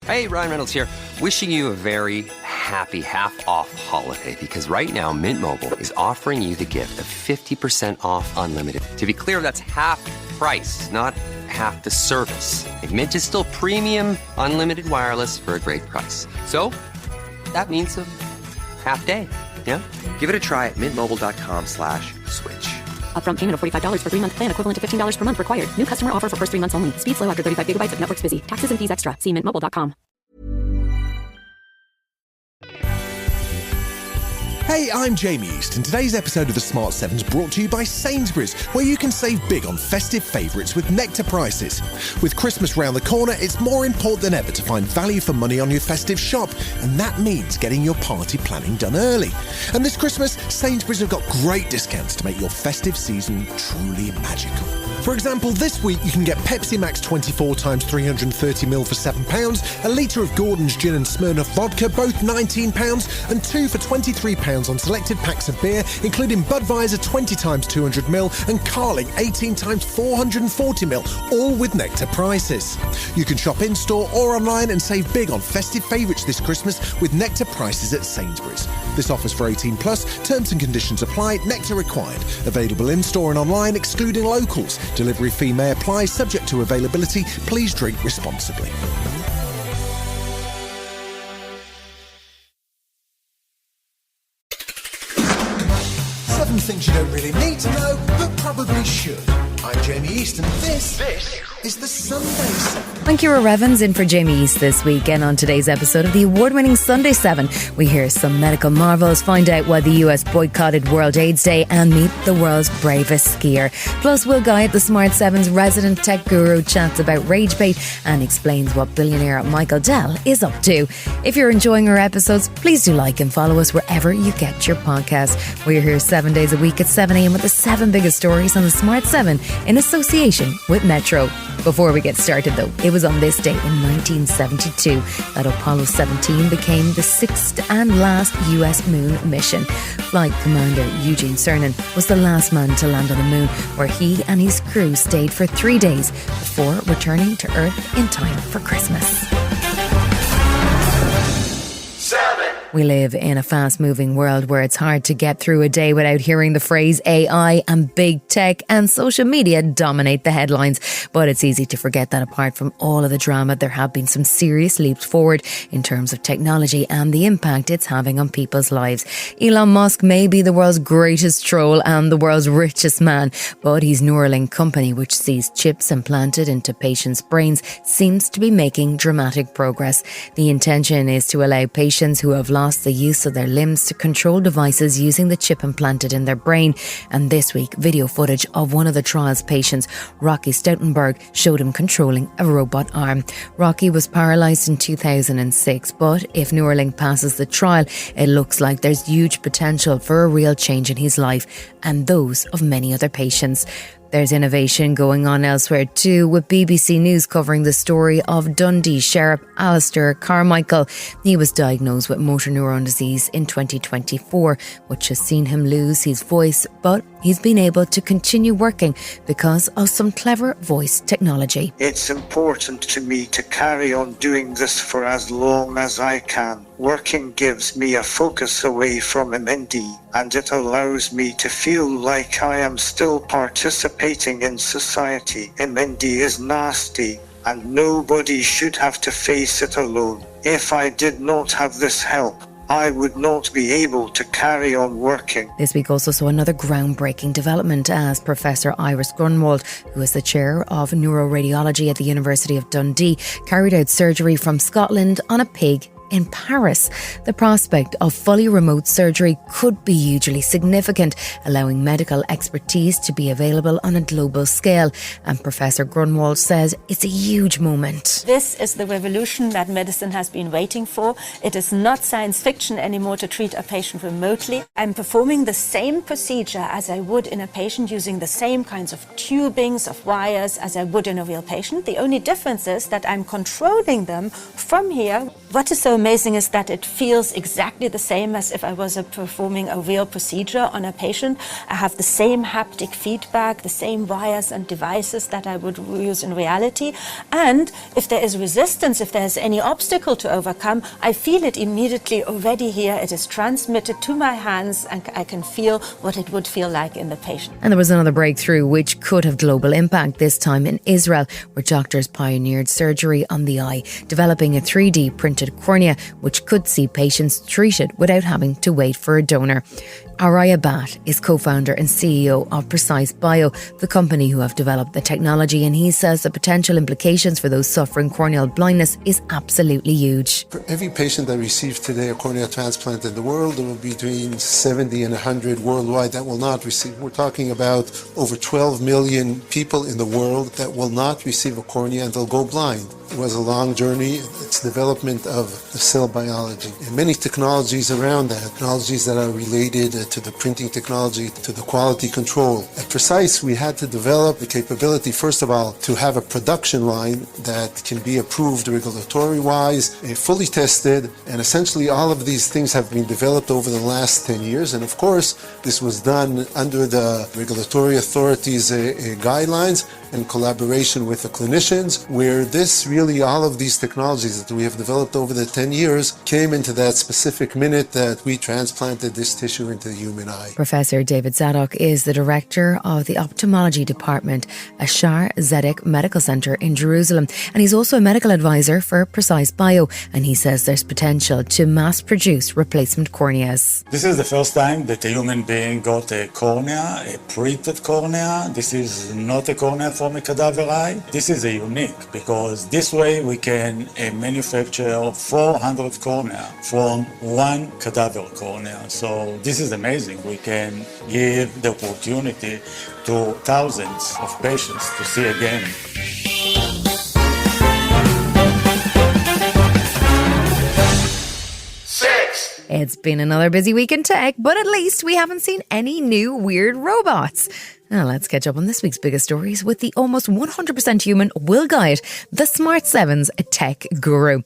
Hey, Ryan Reynolds here. Wishing you a very happy half-off holiday because right now Mint Mobile is offering you the gift of 50% off unlimited. To be clear, that's half price, not half the service. And Mint is still premium unlimited wireless for a great price. So that means a half day. Yeah? Give it a try at mintmobile.com/switch. Upfront payment of $45 for 3-month plan, equivalent to $15 per month required. New customer offer for first 3 months only. Speed slow after 35 gigabytes if network's busy. Taxes and fees extra. See mintmobile.com. Hey, I'm Jamie East, and today's episode of The Smart 7 is brought to you by Sainsbury's, where you can save big on festive favourites with nectar prices. With Christmas round the corner, it's more important than ever to find value for money on your festive shop, and that means getting your party planning done early. And this Christmas, Sainsbury's have got great discounts to make your festive season truly magical. For example, this week you can get Pepsi Max 24 times 330ml for £7, a litre of Gordon's Gin and Smirnoff Vodka, both £19, and 2 for £23 on selected packs of beer, including Budweiser 20 times 200ml and Carling 18 times 440ml, all with nectar prices. You can shop in-store or online and save big on festive favourites this Christmas with nectar prices at Sainsbury's. This offer's for 18+, terms and conditions apply, nectar required. Available in-store and online, excluding locals. Delivery fee may apply, subject to availability. Please drink responsibly. 7 things you don't really need to know, but probably should. I'm Jamie East, and this is the Sunday 7. I'm Ciara Revens in for Jamie East this week, and on today's episode of the award-winning Sunday 7, we hear some medical marvels, find out why the US boycotted World AIDS Day, and meet the world's bravest skier. Plus, Will Guyatt, the Smart 7's resident tech guru, chats about rage bait and explains what billionaire Michael Dell is up to. If you're enjoying our episodes, please do like and follow us wherever you get your podcasts. We're here 7 days a week at 7 a.m. with the 7 biggest stories on the Smart 7 in association with Metro. Before we get started though, it was on this day in 1972 that Apollo 17 became the 6th and last US moon mission. Flight Commander Eugene Cernan was the last man to land on the moon, where he and his crew stayed for 3 days before returning to Earth in time for Christmas. We live in a fast-moving world where it's hard to get through a day without hearing the phrase AI and big tech and social media dominate the headlines. But it's easy to forget that apart from all of the drama, there have been some serious leaps forward in terms of technology and the impact it's having on people's lives. Elon Musk may be the world's greatest troll and the world's richest man, but his Neuralink company, which sees chips implanted into patients' brains, seems to be making dramatic progress. The intention is to allow patients who have lost the use of their limbs to control devices using the chip implanted in their brain. And this week, video footage of one of the trial's patients, Rocky Stoutenberg, showed him controlling a robot arm. Rocky was paralysed in 2006, but if Neuralink passes the trial, it looks like there's huge potential for a real change in his life and those of many other patients. There's innovation going on elsewhere too, with BBC News covering the story of Dundee Sheriff Alastair Carmichael. He was diagnosed with motor neuron disease in 2024, which has seen him lose his voice, but he's been able to continue working because of some clever voice technology. It's important to me to carry on doing this for as long as I can. Working gives me a focus away from MND, and it allows me to feel like I am still participating in society. MND is nasty, and nobody should have to face it alone. If I did not have this help, I would not be able to carry on working. This week also saw another groundbreaking development as Professor Iris Grunwald, who is the chair of Neuroradiology at the University of Dundee, carried out surgery from Scotland on a pig in Paris. The prospect of fully remote surgery could be hugely significant, allowing medical expertise to be available on a global scale. And Professor Grunwald says it's a huge moment. This is the revolution that medicine has been waiting for. It is not science fiction anymore to treat a patient remotely. I'm performing the same procedure as I would in a patient, using the same kinds of tubings, of wires, as I would in a real patient. The only difference is that I'm controlling them from here. What is so amazing is that it feels exactly the same as if I was performing a real procedure on a patient. I have the same haptic feedback, the same wires and devices that I would use in reality. And if there is resistance, if there's any obstacle to overcome, I feel it immediately already here. It is transmitted to my hands and I can feel what it would feel like in the patient. And there was another breakthrough which could have global impact, this time in Israel, where doctors pioneered surgery on the eye, developing a 3D printed cornea which could see patients treated without having to wait for a donor. Aryeh Batt is co-founder and CEO of Precise Bio, the company who have developed the technology, and he says the potential implications for those suffering corneal blindness is absolutely huge. For every patient that receives today a corneal transplant in the world, there will be between 70 and 100 worldwide that will not receive. We're talking about over 12 million people in the world that will not receive a cornea and they'll go blind. It was a long journey. It's development of the cell biology and many technologies around that, technologies that are related to the printing technology, to the quality control. At Precise, we had to develop the capability, first of all, to have a production line that can be approved regulatory-wise, fully tested, and essentially all of these things have been developed over the last 10 years. And of course, this was done under the regulatory authorities' guidelines in collaboration with the clinicians, where this really, all of these technologies that we have developed over the 10 years came into that specific minute that we transplanted this tissue into the human eye. Professor David Zadok is the director of the Ophthalmology Department at Shaare Zedek Medical Centre in Jerusalem, and he's also a medical advisor for Precise Bio, and he says there's potential to mass produce replacement corneas. This is the first time that a human being got a cornea, a printed cornea. This is not a cornea from a cadaver eye. This is a unique because this way we can manufacture 400 cornea from one cadaver cornea. So this is amazing. We can give the opportunity to thousands of patients to see again. It's been another busy week in tech, but at least we haven't seen any new weird robots. Now let's catch up on this week's biggest stories with the almost 100% human Will Guyatt, the Smart 7's tech guru.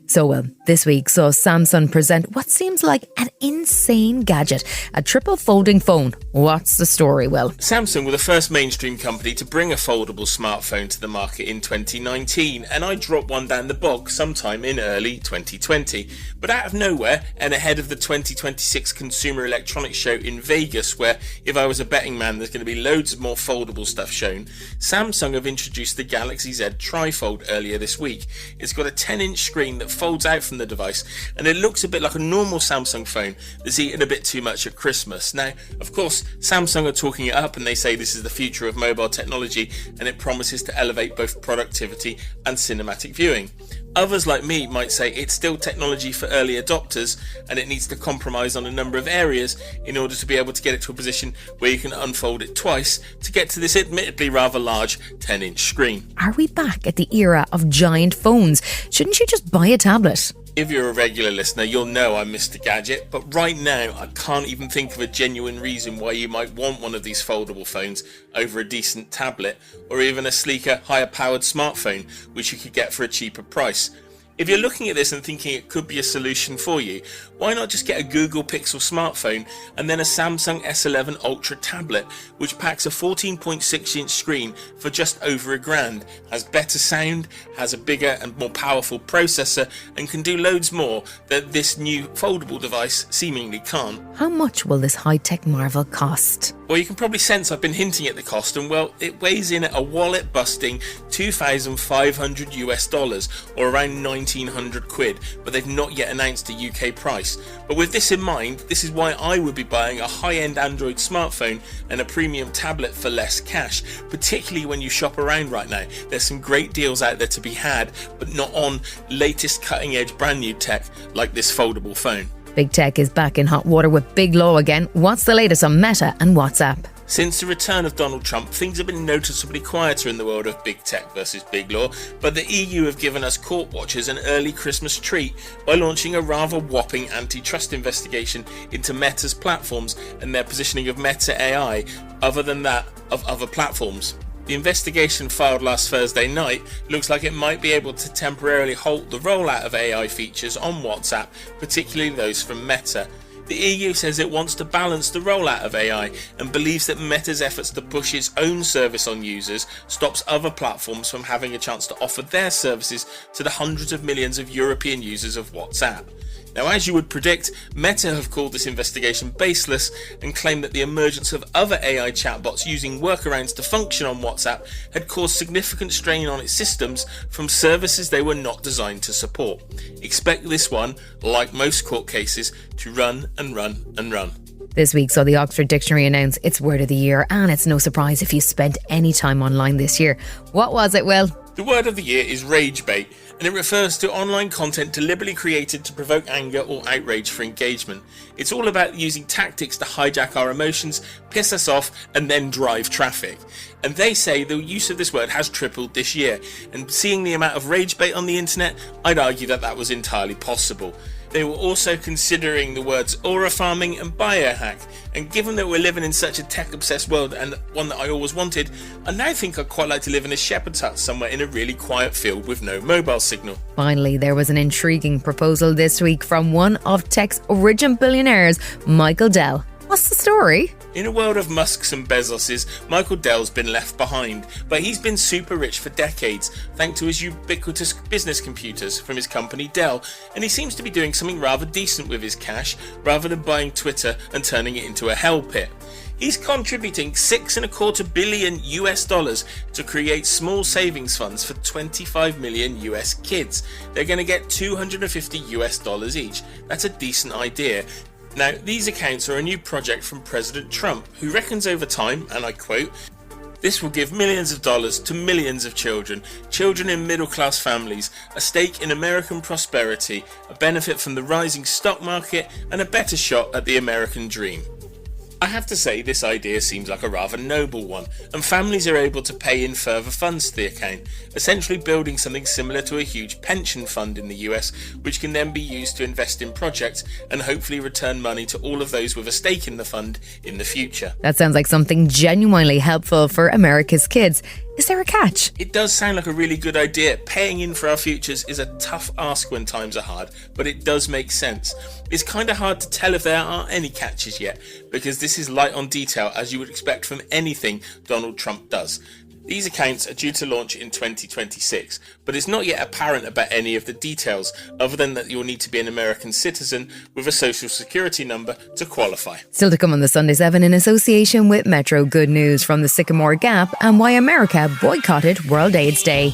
So, well, this week saw Samsung present what seems like an insane gadget, a triple folding phone. What's the story, Will? Samsung were the first mainstream company to bring a foldable smartphone to the market in 2019, and I dropped one down the bog sometime in early 2020. But out of nowhere, and ahead of the 2026 Consumer Electronics Show in Vegas, where if I was a betting man there's going to be loads of more foldable stuff shown, Samsung have introduced the Galaxy Z Trifold earlier this week. It's got a 10-inch screen that folds out from the device, and it looks a bit like a normal Samsung phone that's eaten a bit too much at Christmas. Now, of course, Samsung are talking it up and they say this is the future of mobile technology and it promises to elevate both productivity and cinematic viewing. Others like me might say it's still technology for early adopters and it needs to compromise on a number of areas in order to be able to get it to a position where you can unfold it twice to get to this admittedly rather large 10-inch screen. Are we back at the era of giant phones? Shouldn't you just buy a tablet? If you're a regular listener, you'll know I'm Mr. Gadget, but right now I can't even think of a genuine reason why you might want one of these foldable phones over a decent tablet or even a sleeker, higher powered smartphone which you could get for a cheaper price. If you're looking at this and thinking it could be a solution for you, why not just get a Google Pixel smartphone and then a Samsung S11 Ultra tablet, which packs a 14.6-inch screen for just over $1,000, has better sound, has a bigger and more powerful processor, and can do loads more that this new foldable device seemingly can't. How much will this high-tech marvel cost? Well, you can probably sense I've been hinting at the cost, and well, it weighs in at a wallet-busting $2,500 or around 1,900 quid, but they've not yet announced a UK price. But with this in mind, this is why I would be buying a high-end Android smartphone and a premium tablet for less cash, particularly when you shop around right now. There's some great deals out there to be had, but not on latest cutting-edge brand new tech like this foldable phone. Big tech is back in hot water with Big Law again. What's the latest on Meta and WhatsApp? Since the return of Donald Trump, things have been noticeably quieter in the world of big tech versus big law, but the EU have given us court watchers an early Christmas treat by launching a rather whopping antitrust investigation into Meta's platforms and their positioning of Meta AI, other than that of other platforms. The investigation filed last Thursday night looks like it might be able to temporarily halt the rollout of AI features on WhatsApp, particularly those from Meta. The EU says it wants to balance the rollout of AI and believes that Meta's efforts to push its own service on users stops other platforms from having a chance to offer their services to the hundreds of millions of European users of WhatsApp. Now, as you would predict, Meta have called this investigation baseless and claimed that the emergence of other AI chatbots using workarounds to function on WhatsApp had caused significant strain on its systems from services they were not designed to support. Expect this one, like most court cases, to run and run and run. This week saw the Oxford Dictionary announce its word of the year, and it's no surprise if you spent any time online this year. What was it, Will? The word of the year is rage bait, and it refers to online content deliberately created to provoke anger or outrage for engagement. It's all about using tactics to hijack our emotions, piss us off, and then drive traffic. And they say the use of this word has tripled this year, and seeing the amount of rage bait on the internet, I'd argue that that was entirely possible. They were also considering the words aura farming and biohack, and given that we're living in such a tech-obsessed world and one that I always wanted, I now think I'd quite like to live in a shepherd's hut somewhere in a really quiet field with no mobile signal. Finally, there was an intriguing proposal this week from one of tech's original billionaires, Michael Dell. What's the story? In a world of Musks and Bezoses, Michael Dell's been left behind, but he's been super rich for decades, thanks to his ubiquitous business computers from his company Dell, and he seems to be doing something rather decent with his cash, rather than buying Twitter and turning it into a hell pit. He's contributing $6.25 billion to create small savings funds for 25 million US kids. They're going to get $250 each. That's a decent idea. Now, these accounts are a new project from President Trump, who reckons over time, and I quote, "This will give millions of dollars to millions of children in middle-class families, a stake in American prosperity, a benefit from the rising stock market, and a better shot at the American dream." I have to say this idea seems like a rather noble one, and families are able to pay in further funds to the account, essentially building something similar to a huge pension fund in the US, which can then be used to invest in projects and hopefully return money to all of those with a stake in the fund in the future. That sounds like something genuinely helpful for America's kids. Is there a catch? It does sound like a really good idea. Paying in for our futures is a tough ask when times are hard, but it does make sense. It's kind of hard to tell if there are any catches yet, because this is light on detail as you would expect from anything Donald Trump does. These accounts are due to launch in 2026, but it's not yet apparent about any of the details, other than that you'll need to be an American citizen with a social security number to qualify. Still to come on the Sunday 7 in association with Metro. Good news from the Sycamore Gap and why America boycotted World AIDS Day.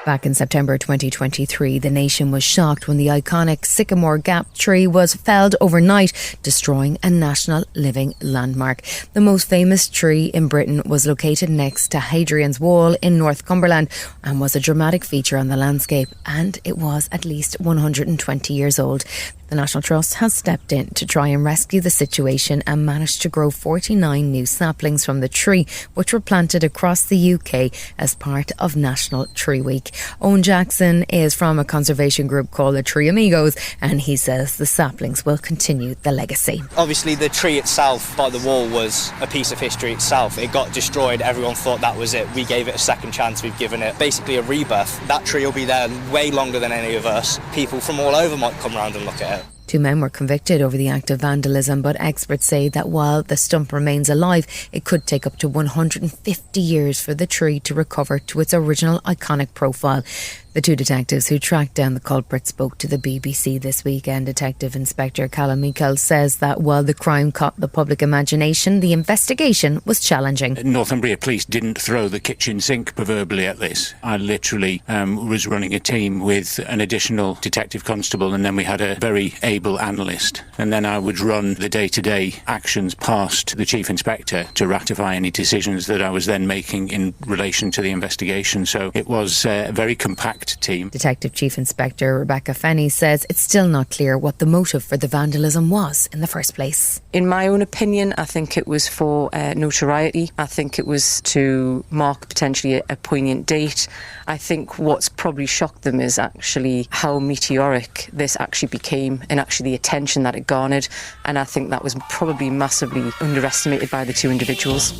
Back in September 2023, the nation was shocked when the iconic Sycamore Gap tree was felled overnight, destroying a national living landmark. The most famous tree in Britain was located next to Hadrian's Wall in Northumberland and was a dramatic feature on the landscape, and it was at least 120 years old. The National Trust has stepped in to try and rescue the situation and managed to grow 49 new saplings from the tree, which were planted across the UK as part of National Tree Week. Owen Jackson is from a conservation group called the Tree Amigos, and he says the saplings will continue the legacy. Obviously, the tree itself by the wall was a piece of history itself. It got destroyed. Everyone thought that was it. We gave it a second chance. We've given it basically a rebirth. That tree will be there way longer than any of us. People from all over might come around and look at it. 2 men were convicted over the act of vandalism, but experts say that while the stump remains alive, it could take up to 150 years for the tree to recover to its original iconic profile. The 2 detectives who tracked down the culprit spoke to the BBC this weekend. Detective Inspector Calum Meikle says that while the crime caught the public imagination, the investigation was challenging. Northumbria Police didn't throw the kitchen sink proverbially at this. I literally was running a team with an additional detective constable, and then we had a very able analyst. And then I would run the day-to-day actions past the Chief Inspector to ratify any decisions that I was then making in relation to the investigation. So it was a very compact team. Detective Chief Inspector Rebecca Fenny says it's still not clear what the motive for the vandalism was in the first place. In my own opinion, I think it was for notoriety. I think it was to mark potentially a poignant date. I think what's probably shocked them is actually how meteoric this actually became in actually the attention that it garnered. And I think that was probably massively underestimated by the two individuals.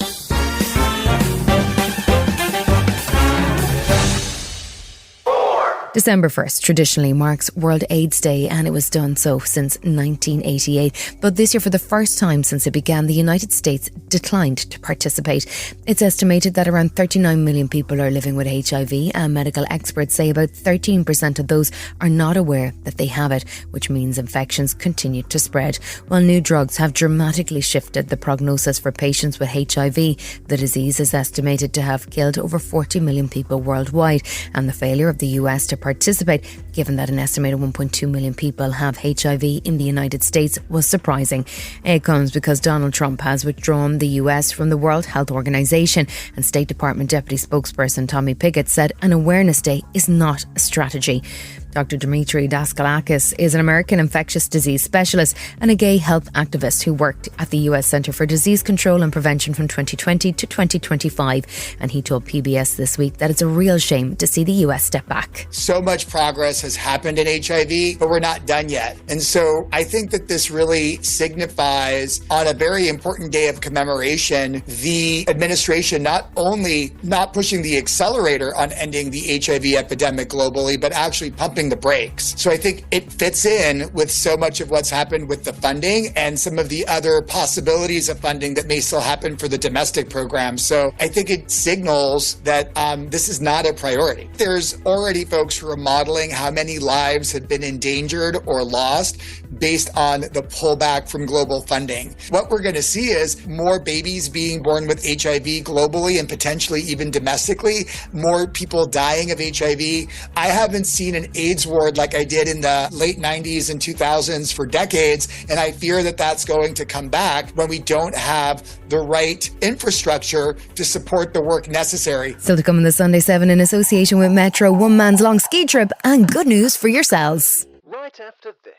December 1st traditionally marks World AIDS Day, and it was done so since 1988. But this year, for the first time since it began, the United States declined to participate. It's estimated that around 39 million people are living with HIV, and medical experts say about 13% of those are not aware that they have it, which means infections continue to spread. While new drugs have dramatically shifted the prognosis for patients with HIV, the disease is estimated to have killed over 40 million people worldwide, and the failure of the US to participate, given that an estimated 1.2 million people have HIV in the United States, was surprising. It comes because Donald Trump has withdrawn the US from the World Health Organization, and State Department Deputy Spokesperson Tommy Pickett said an awareness day is not a strategy. Dr. Dimitri Daskalakis is an American infectious disease specialist and a gay health activist who worked at the US Centre for Disease Control and Prevention from 2020 to 2025. And he told PBS this week that it's a real shame to see the US step back. So much progress has happened in HIV, but we're not done yet. And so I think that this really signifies, on a very important day of commemoration, the administration not only not pushing the accelerator on ending the HIV epidemic globally, but actually pumping the brakes. So I think it fits in with so much of what's happened with the funding and some of the other possibilities of funding that may still happen for the domestic program. So I think it signals that this is not a priority. There's already folks who are modeling how many lives have been endangered or lost based on the pullback from global funding. What we're going to see is more babies being born with HIV globally and potentially even domestically, more people dying of HIV. I haven't seen an AIDS ward like I did in the late 90s and 2000s for decades, and I fear that that's going to come back when we don't have the right infrastructure to support the work necessary. Still to come on the Sunday 7 in association with Metro, one man's long ski trip, and good news for yourselves. Right after this.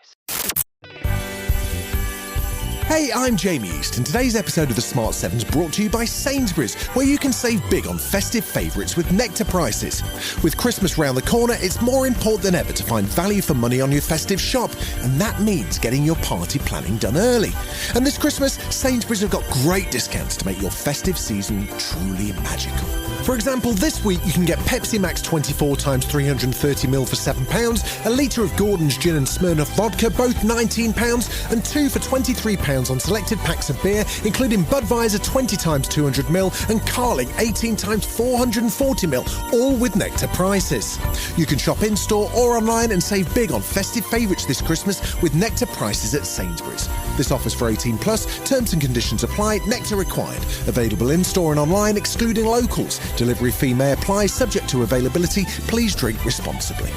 Hey, I'm Jamie East, and today's episode of the Smart 7 is brought to you by Sainsbury's, where you can save big on festive favourites with nectar prices. With Christmas round the corner, it's more important than ever to find value for money on your festive shop, and that means getting your party planning done early. And this Christmas, Sainsbury's have got great discounts to make your festive season truly magical. For example, this week you can get Pepsi Max 24 times 330ml for £7, a litre of Gordon's Gin and Smirnoff Vodka, both £19, and 2 for £23 on selected packs of beer, including Budweiser 20 times 200ml and Carling 18 times 440ml, all with nectar prices. You can shop in-store or online and save big on festive favourites this Christmas with nectar prices at Sainsbury's. This offer's for 18+, terms and conditions apply, nectar required. Available in-store and online, excluding locals. Delivery fee may apply, subject to availability. Please drink responsibly.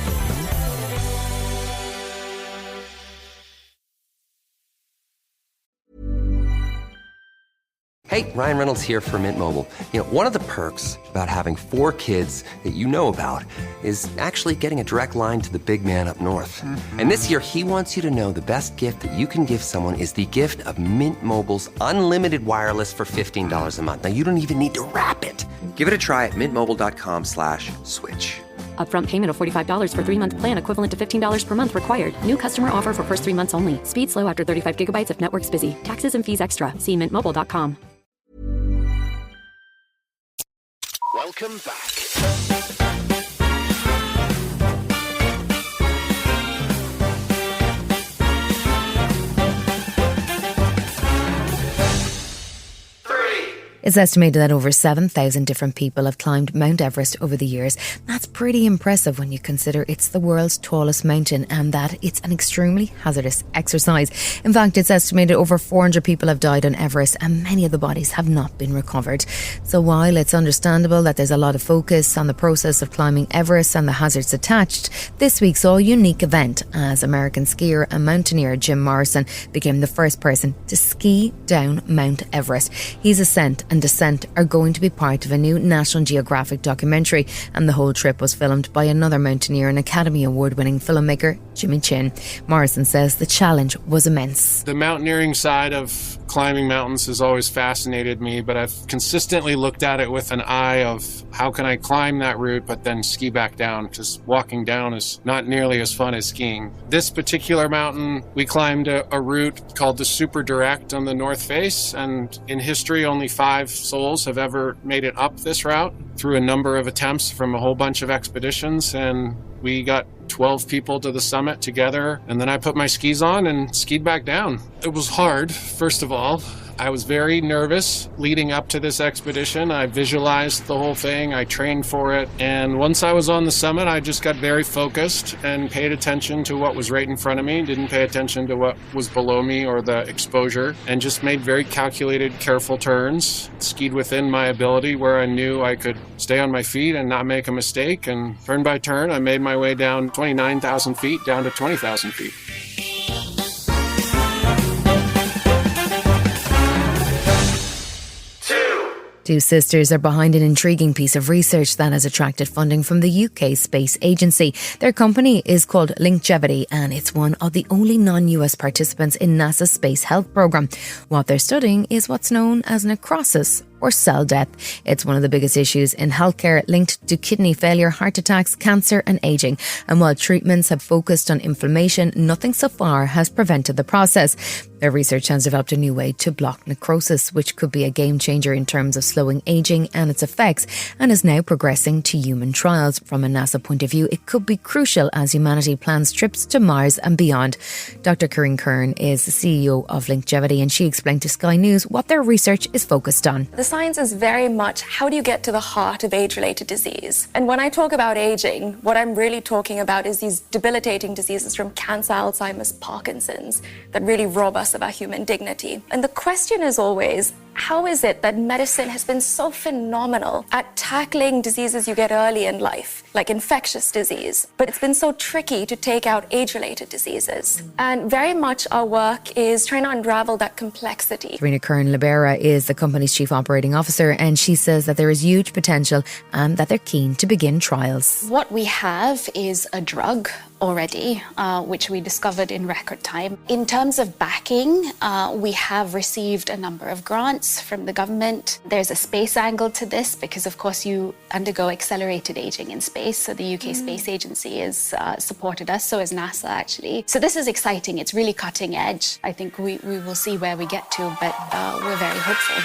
Hey, Ryan Reynolds here for Mint Mobile. You know, one of the perks about having 4 kids that you know about is actually getting a direct line to the big man up north. Mm-hmm. And this year, he wants you to know the best gift that you can give someone is the gift of Mint Mobile's unlimited wireless for $15 a month. Now, you don't even need to wrap it. Give it a try at mintmobile.com/switch. Upfront payment of $45 for 3-month plan equivalent to $15 per month required. New customer offer for first 3 months only. Speed slow after 35 gigabytes if network's busy. Taxes and fees extra. See mintmobile.com. Welcome back. It's estimated that over 7,000 different people have climbed Mount Everest over the years. That's pretty impressive when you consider it's the world's tallest mountain and that it's an extremely hazardous exercise. In fact, it's estimated over 400 people have died on Everest and many of the bodies have not been recovered. So while it's understandable that there's a lot of focus on the process of climbing Everest and the hazards attached, this week saw a unique event as American skier and mountaineer Jim Morrison became the first person to ski down Mount Everest. His ascent and descent are going to be part of a new National Geographic documentary, and the whole trip was filmed by another mountaineer and Academy Award-winning filmmaker, Jimmy Chin. Morrison says the challenge was immense. The mountaineering side of climbing mountains has always fascinated me, but I've consistently looked at it with an eye of how can I climb that route but then ski back down, because walking down is not nearly as fun as skiing. This particular mountain, we climbed a route called the Super Direct on the north face, and in history only 5 souls have ever made it up this route through a number of attempts from a whole bunch of expeditions, and we got 12 people to the summit together, and then I put my skis on and skied back down. It was hard, first of all. I was very nervous leading up to this expedition. I visualized the whole thing, I trained for it, and once I was on the summit, I just got very focused and paid attention to what was right in front of me, didn't pay attention to what was below me or the exposure, and just made very calculated, careful turns, skied within my ability where I knew I could stay on my feet and not make a mistake, and turn by turn, I made my way down 29,000 feet down to 20,000 feet. Two sisters are behind an intriguing piece of research that has attracted funding from the UK Space Agency. Their company is called Longevity, and it's one of the only non-US participants in NASA's Space Health Programme. What they're studying is what's known as necrosis, or cell death. It's one of the biggest issues in healthcare, linked to kidney failure, heart attacks, cancer and ageing. And while treatments have focused on inflammation, nothing so far has prevented the process. Their research has developed a new way to block necrosis, which could be a game changer in terms of slowing ageing and its effects, and is now progressing to human trials. From a NASA point of view, it could be crucial as humanity plans trips to Mars and beyond. Dr. Corinne Kern is the CEO of Longevity, and she explained to Sky News what their research is focused on. The science is very much how do you get to the heart of age-related disease. And when I talk about aging, what I'm really talking about is these debilitating diseases from cancer, Alzheimer's, Parkinson's, that really rob us of our human dignity. And the question is always, how is it that medicine has been so phenomenal at tackling diseases you get early in life, like infectious disease, but it's been so tricky to take out age-related diseases? And very much our work is trying to unravel that complexity. Karina Kern-Libera is the company's chief operating officer, and she says that there is huge potential and that they're keen to begin trials. What we have is a drug already, which we discovered in record time. In terms of backing, we have received a number of grants from the government. There's a space angle to this because, of course, you undergo accelerated aging in space. So the UK Space Agency has supported us, so has NASA, actually. So this is exciting. It's really cutting edge. I think we will see where we get to, but we're very hopeful.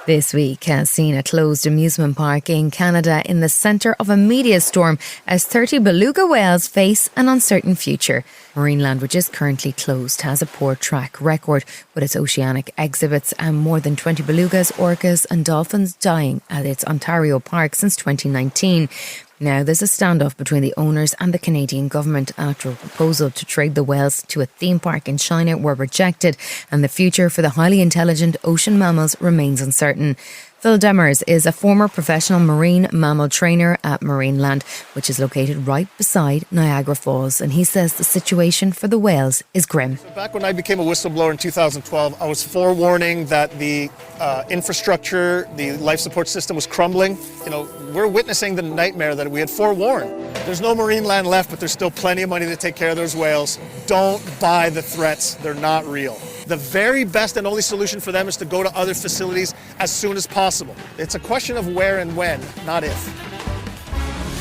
This week has seen a closed amusement park in Canada in the centre of a media storm as 30 beluga whales face an uncertain future. Marineland, which is currently closed, has a poor track record with its oceanic exhibits and more than 20 belugas, orcas and dolphins dying at its Ontario park since 2019. Now there's a standoff between the owners and the Canadian government after a proposal to trade the whales to a theme park in China were rejected, and the future for the highly intelligent ocean mammals remains uncertain. Phil Demers is a former professional marine mammal trainer at Marineland, which is located right beside Niagara Falls, and he says the situation for the whales is grim. Back when I became a whistleblower in 2012, I was forewarning that the infrastructure, the life support system was crumbling. You know, we're witnessing the nightmare that we had forewarned. There's no marine land left, but there's still plenty of money to take care of those whales. Don't buy the threats. They're not real. The very best and only solution for them is to go to other facilities as soon as possible. It's a question of where and when, not if.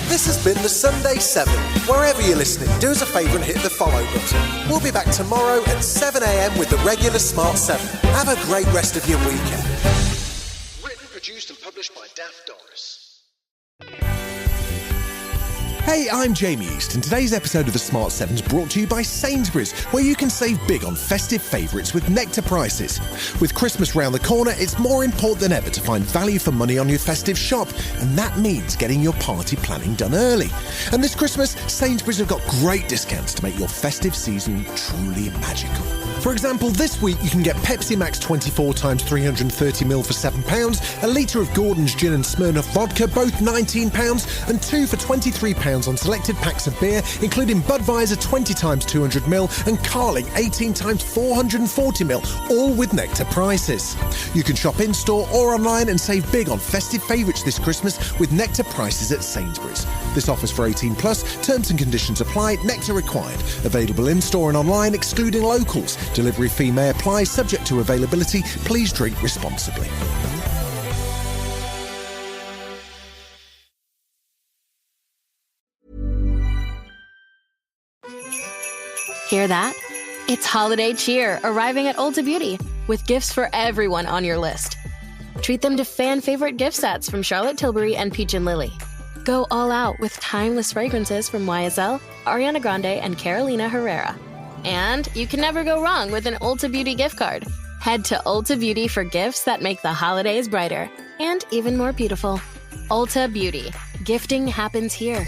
This has been the Sunday 7. Wherever you're listening, do us a favour and hit the follow button. We'll be back tomorrow at 7 a.m. with the regular Smart 7. Have a great rest of your weekend. Written, produced and published by Daft Doris. Hey, I'm Jamie East, and today's episode of the Smart 7 is brought to you by Sainsbury's, where you can save big on festive favourites with nectar prices. With Christmas round the corner, it's more important than ever to find value for money on your festive shop, and that means getting your party planning done early. And this Christmas, Sainsbury's have got great discounts to make your festive season truly magical. For example, this week you can get Pepsi Max 24 times 330ml for £7, a litre of Gordon's Gin and Smirnoff Vodka, both £19, and 2 for £23 £10 on selected packs of beer, including Budweiser 20 times 200ml and Carling 18 times 440ml, all with Nectar prices. You can shop in-store or online and save big on festive favourites this Christmas with Nectar prices at Sainsbury's. This offer's for 18 plus, terms and conditions apply, Nectar required. Available in-store and online, excluding locals. Delivery fee may apply, subject to availability. Please drink responsibly. Hear that? It's holiday cheer arriving at Ulta Beauty with gifts for everyone on your list. Treat them to fan-favorite gift sets from Charlotte Tilbury and Peach & Lily. Go all out with timeless fragrances from YSL, Ariana Grande, and Carolina Herrera. And you can never go wrong with an Ulta Beauty gift card. Head to Ulta Beauty for gifts that make the holidays brighter and even more beautiful. Ulta Beauty. Gifting happens here.